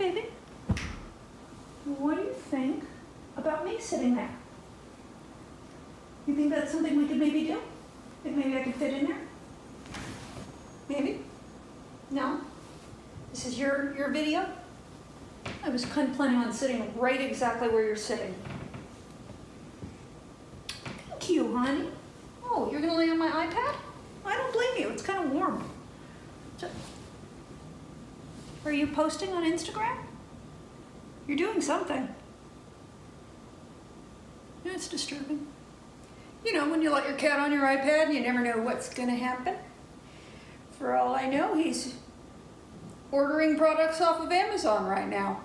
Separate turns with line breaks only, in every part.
baby, what do you think about me sitting there? You think that's something we could maybe do? Think maybe I could fit in there? Maybe? No? This is your video? I was kind of planning on sitting right exactly where you're sitting. Thank you, honey. Oh, you're gonna lay on my iPad? I don't blame you, it's kind of warm. So, are you posting on Instagram? You're doing something. Yeah, it's disturbing. You know, when you let your cat on your iPad, you never know what's gonna happen. For all I know, he's ordering products off of Amazon right now.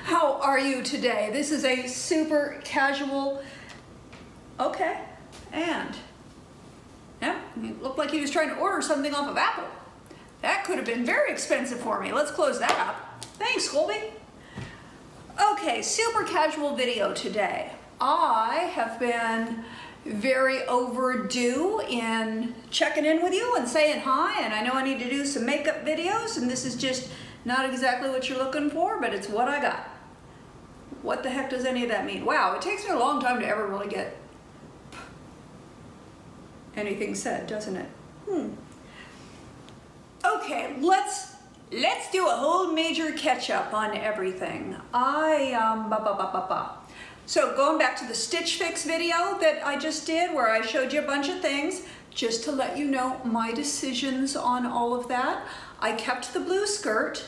How are you today? This is a super casual, okay, and yeah, it looked like he was trying to order something off of Apple. That could have been very expensive for me. Let's close that up. Thanks, Colby. Okay, super casual video today. I have been very overdue in checking in with you and saying hi, and I know I need to do some makeup videos, and this is just not exactly what you're looking for, but it's what I got. What the heck does any of that mean? Wow, it takes me a long time to ever really get anything said, doesn't it? Okay, let's do a whole major catch up on everything. So going back to the Stitch Fix video that I just did where I showed you a bunch of things, just to let you know my decisions on all of that. I kept the blue skirt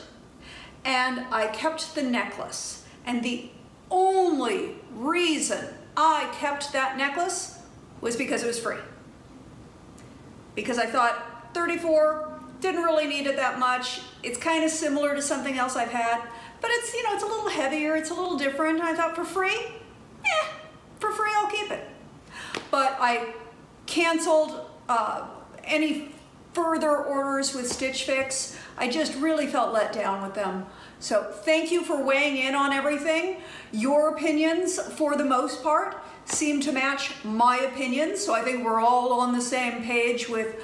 and I kept the necklace. And the only reason I kept that necklace was because it was free. Because I thought 34, didn't really need it that much. It's kind of similar to something else I've had, but it's, you know, it's a little heavier, it's a little different. And I thought for free, for free I'll keep it. But I canceled any further orders with Stitch Fix. I just really felt let down with them. So thank you for weighing in on everything. Your opinions, for the most part, seem to match my opinions. So I think we're all on the same page with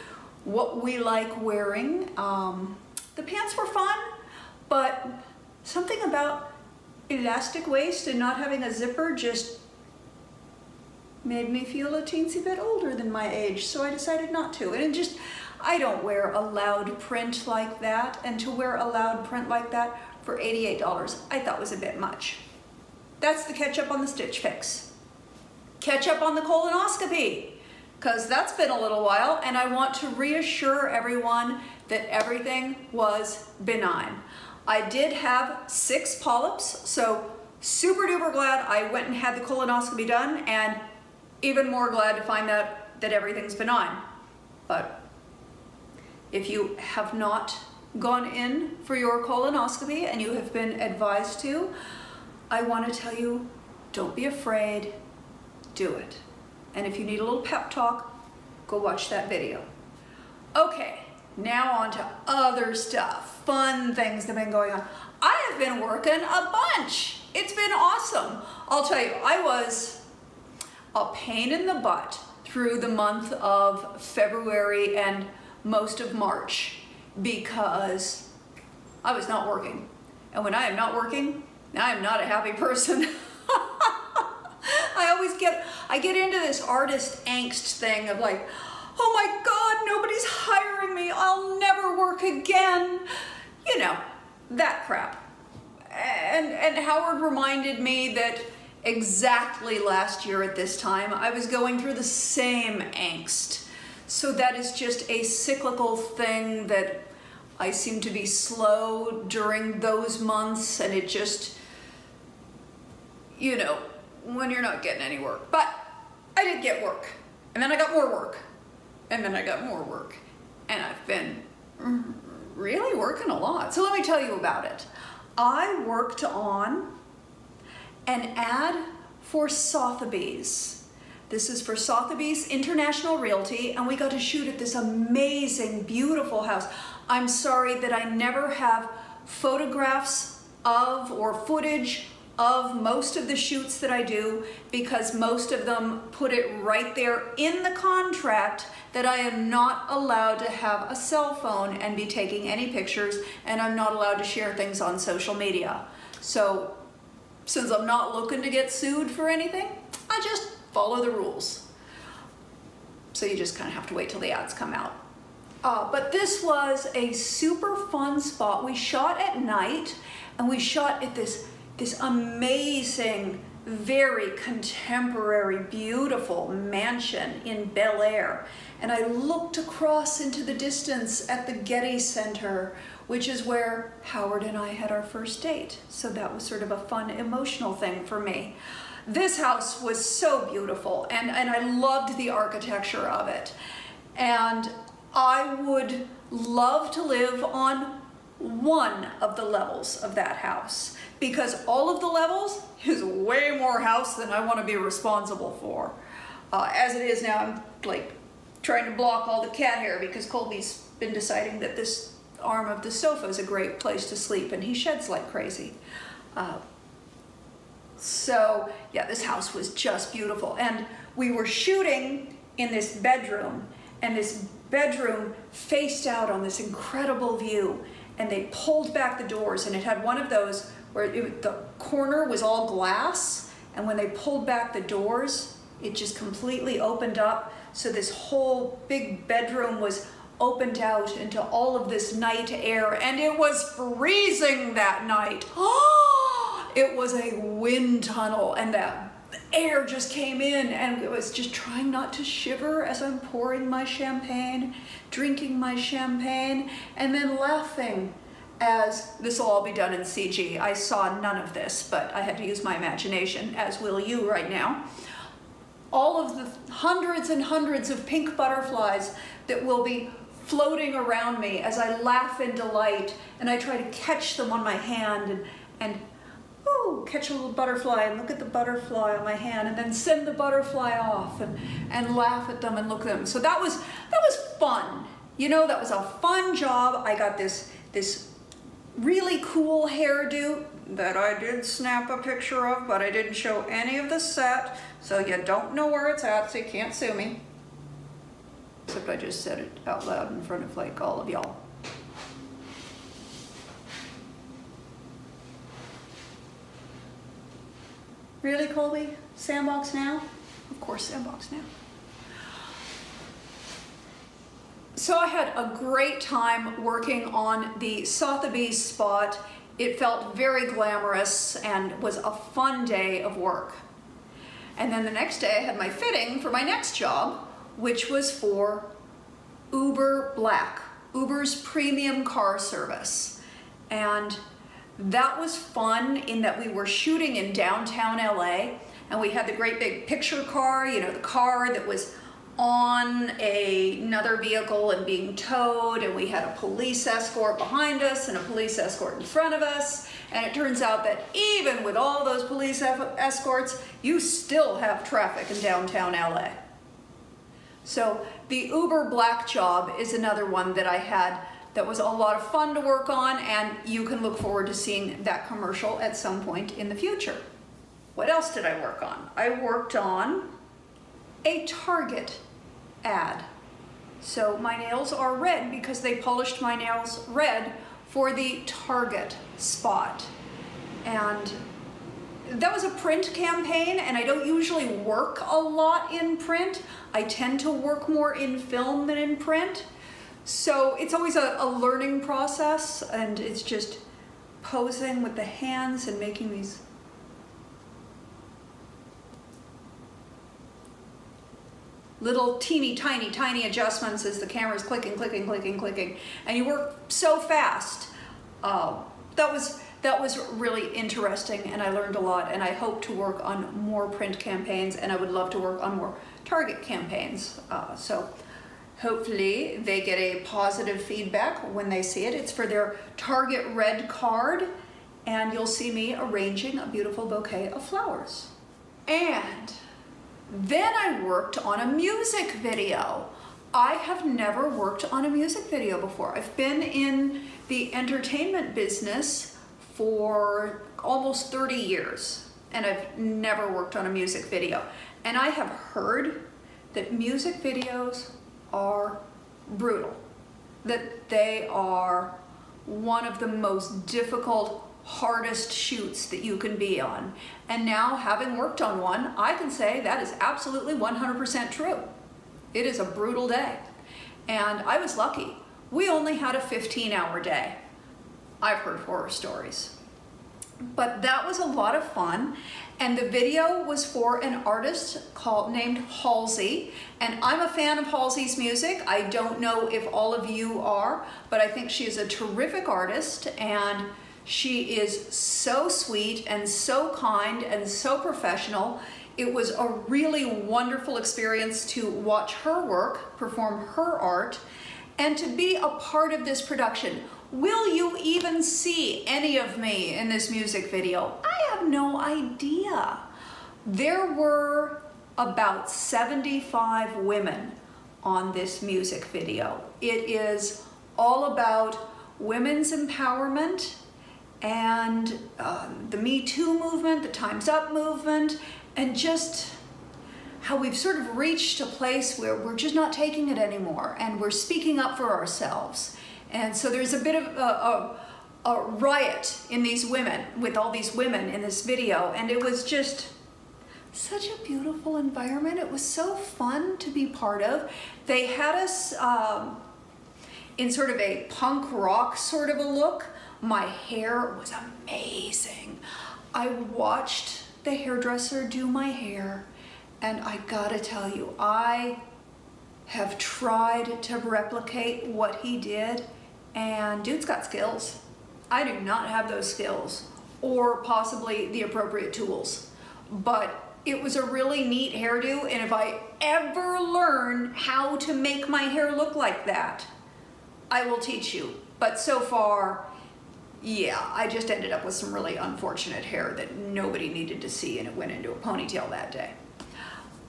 what we like wearing. The pants were fun, but something about elastic waist and not having a zipper just made me feel a teensy bit older than my age, so I decided not to. And it just, I don't wear a loud print like that, and to wear a loud print like that for $88, I thought was a bit much. That's the catch up on the Stitch Fix. Catch up on the colonoscopy, because that's been a little while, and I want to reassure everyone that everything was benign. I did have 6 polyps, so super duper glad I went and had the colonoscopy done, and even more glad to find out that everything's benign. But if you have not gone in for your colonoscopy and you have been advised to, I want to tell you, don't be afraid, do it. And if you need a little pep talk, go watch that video. Okay, now on to other stuff, fun things that have been going on. I have been working a bunch. It's been awesome. I'll tell you, I was a pain in the butt through the month of February and most of March because I was not working. And when I am not working, I am not a happy person. I get into this artist angst thing of like, oh my God, nobody's hiring me. I'll never work again. You know, that crap. And Howard reminded me that exactly last year at this time, I was going through the same angst. So that is just a cyclical thing that I seem to be slow during those months, and it just, you know, when you're not getting any work. But I did get work, and then I got more work, and then I got more work, and I've been really working a lot. So let me tell you about it. I worked on an ad for Sotheby's. This is for Sotheby's International Realty, and we got to shoot at this amazing, beautiful house. I'm sorry that I never have photographs of or footage of most of the shoots that I do because most of them put it right there in the contract that I am not allowed to have a cell phone and be taking any pictures, and I'm not allowed to share things on social media. So since I'm not looking to get sued for anything, I just follow the rules. So you just kind of have to wait till the ads come out. But this was a super fun spot. We shot at night, and we shot at this amazing, very contemporary, beautiful mansion in Bel Air. And I looked across into the distance at the Getty Center, which is where Howard and I had our first date. So that was sort of a fun, emotional thing for me. This house was so beautiful, and I loved the architecture of it. And I would love to live on one of the levels of that house, because all of the levels is way more house than I want to be responsible for. As it is now, I'm like trying to block all the cat hair because Colby's been deciding that this arm of the sofa is a great place to sleep, and he sheds like crazy. So yeah, this house was just beautiful. And we were shooting in this bedroom, and this bedroom faced out on this incredible view, and they pulled back the doors, and it had one of those where the corner was all glass, and when they pulled back the doors, it just completely opened up. So this whole big bedroom was opened out into all of this night air, and it was freezing that night. It was a wind tunnel, and that air just came in, and it was just trying not to shiver as I'm pouring my champagne, drinking my champagne, and then laughing as this will all be done in CG. I saw none of this, but I had to use my imagination, as will you right now. All of the hundreds and hundreds of pink butterflies that will be floating around me as I laugh in delight, and I try to catch them on my hand and ooh, catch a little butterfly and look at the butterfly on my hand, and then send the butterfly off and laugh at them and look at them. So that was fun. You know, that was a fun job. I got this really cool hairdo that I did snap a picture of, but I didn't show any of the set, so you don't know where it's at, so you can't sue me. Except I just said it out loud in front of like all of y'all. Really, Colby? Sandbox now? Of course, sandbox now. So I had a great time working on the Sotheby's spot. It felt very glamorous and was a fun day of work. And then the next day I had my fitting for my next job, which was for Uber Black, Uber's premium car service. And that was fun in that we were shooting in downtown LA, and we had the great big picture car, you know, the car that was on another vehicle and being towed, and we had a police escort behind us and a police escort in front of us. And it turns out that even with all those police escorts, you still have traffic in downtown LA. So the Uber Black job is another one that I had that was a lot of fun to work on, and you can look forward to seeing that commercial at some point in the future. What else did I work on? I worked on a Target ad. So my nails are red because they polished my nails red for the Target spot. And that was a print campaign, and I don't usually work a lot in print. I tend to work more in film than in print. So it's always a learning process, and it's just posing with the hands and making these little teeny tiny adjustments as the camera's clicking, and you work so fast. That was really interesting, and I learned a lot, and I hope to work on more print campaigns, and I would love to work on more Target campaigns. So hopefully they get a positive feedback when they see it. It's for their Target Red card, and you'll see me arranging a beautiful bouquet of flowers. And then I worked on a music video. I have never worked on a music video before. I've been in the entertainment business for almost 30 years, and I've never worked on a music video. And I have heard that music videos are brutal, that they are one of the most difficult, hardest shoots that you can be on. And now, having worked on one, I can say that is absolutely 100% true. It is a brutal day. And I was lucky. We only had a 15-hour day. I've heard horror stories. But that was a lot of fun. And the video was for an artist named Halsey. And I'm a fan of Halsey's music. I don't know if all of you are, but I think she is a terrific artist, and she is so sweet and so kind and so professional. It was a really wonderful experience to watch her work, perform her art, and to be a part of this production. Will you even see any of me in this music video? I have no idea. There were about 75 women on this music video. It is all about women's empowerment and the Me Too movement, the Time's Up movement, and just how we've sort of reached a place where we're just not taking it anymore and we're speaking up for ourselves. And so there's a bit of a riot in these women, with all these women in this video, and it was just such a beautiful environment. It was so fun to be part of. They had us in sort of a punk rock sort of a look. My hair was amazing. I watched the hairdresser do my hair, and I gotta tell you, I have tried to replicate what he did, and dude's got skills. I do not have those skills, or possibly the appropriate tools, but it was a really neat hairdo, and if I ever learn how to make my hair look like that, I will teach you. But so far, yeah, I just ended up with some really unfortunate hair that nobody needed to see, and it went into a ponytail that day.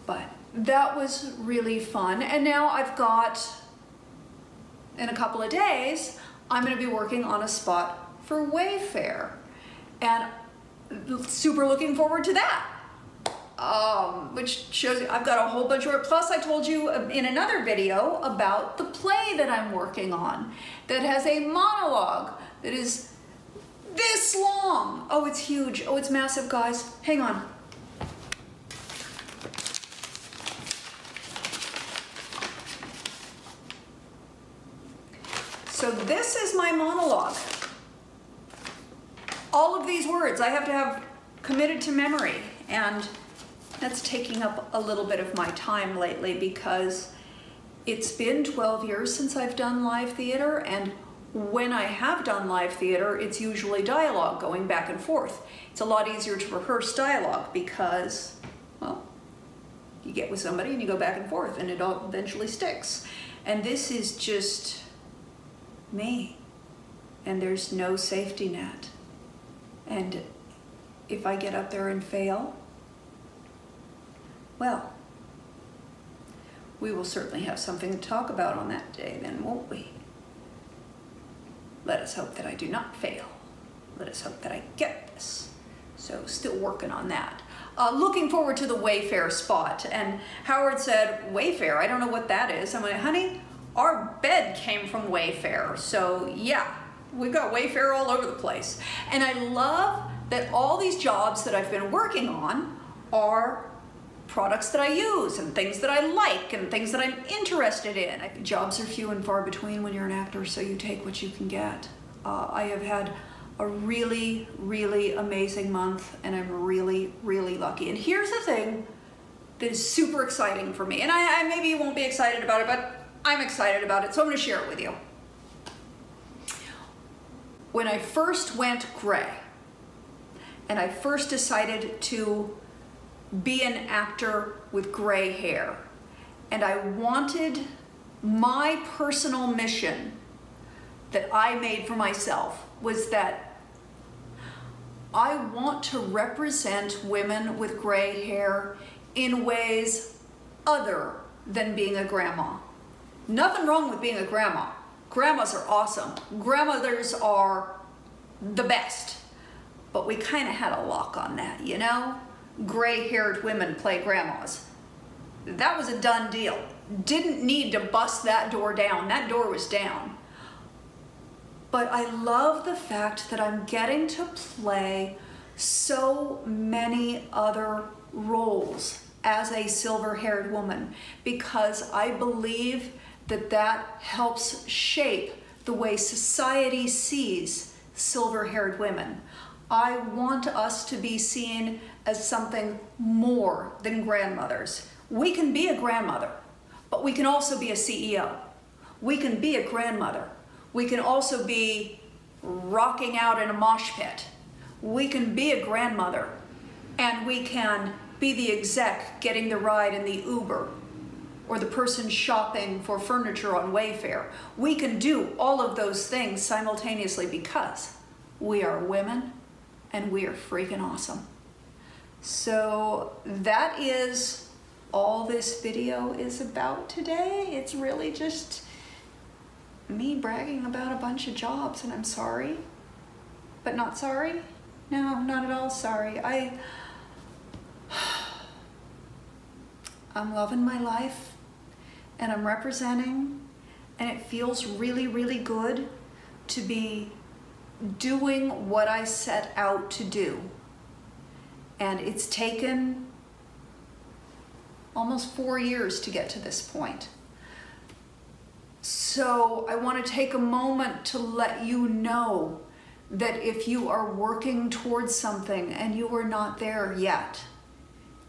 But that was really fun. And now I've got, in a couple of days, I'm gonna be working on a spot for Wayfair. And super looking forward to that. Which shows you I've got a whole bunch of work. Plus I told you in another video about the play that I'm working on that has a monologue that is this long. Oh, it's huge. Oh, it's massive, guys. Hang on. So this is my monologue. All of these words I have to have committed to memory, and that's taking up a little bit of my time lately because it's been 12 years since I've done live theater, and when I have done live theater, it's usually dialogue going back and forth. It's a lot easier to rehearse dialogue because, well, you get with somebody and you go back and forth and it all eventually sticks. And this is just me, and there's no safety net. And if I get up there and fail, well, we will certainly have something to talk about on that day then, won't we? Let us hope that I do not fail. Let us hope that I get this. So still working on that. Looking forward to the Wayfair spot. And Howard said, Wayfair, I don't know what that is. I'm like, honey, our bed came from Wayfair. So yeah, we've got Wayfair all over the place. And I love that all these jobs that I've been working on are products that I use and things that I like and things that I'm interested in. Jobs are few and far between when you're an actor, so you take what you can get. I have had a really, really amazing month, and I'm really, really lucky. And here's the thing that is super exciting for me, and I maybe you won't be excited about it, but I'm excited about it, so I'm gonna share it with you. When I first went gray, and I first decided to be an actor with gray hair, and I wanted my personal mission that I made for myself was that I want to represent women with gray hair in ways other than being a grandma. Nothing wrong with being a grandma. Grandmas are awesome. Grandmothers are the best. but we kind of had a lock on that, you know? Gray-haired women play grandmas. That was a done deal. Didn't need to bust that door down. That door was down. But I love the fact that I'm getting to play so many other roles as a silver-haired woman, because I believe that that helps shape the way society sees silver-haired women. I want us to be seen as something more than grandmothers. We can be a grandmother, but we can also be a CEO. We can be a grandmother. We can also be rocking out in a mosh pit. We can be a grandmother, and we can be the exec getting the ride in the Uber, or the person shopping for furniture on Wayfair. We can do all of those things simultaneously because we are women and we are freaking awesome. So that is all this video is about today. It's really just me bragging about a bunch of jobs, and I'm sorry, but not sorry. No, not at all sorry. I'm loving my life, and I'm representing, and it feels really, really good to be doing what I set out to do. And it's taken almost 4 years to get to this point. So I want to take a moment to let you know that if you are working towards something and you are not there yet,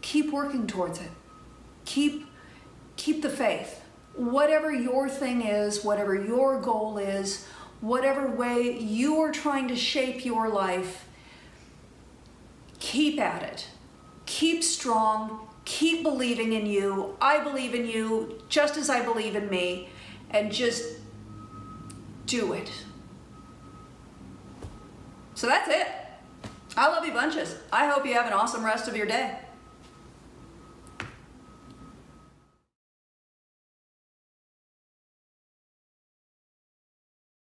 keep working towards it. Keep the faith. Whatever your thing is, whatever your goal is, whatever way you are trying to shape your life, keep at it. Keep strong. Keep believing in you. I believe in you just as I believe in me, and just do it. So that's it. I love you bunches. I hope you have an awesome rest of your day.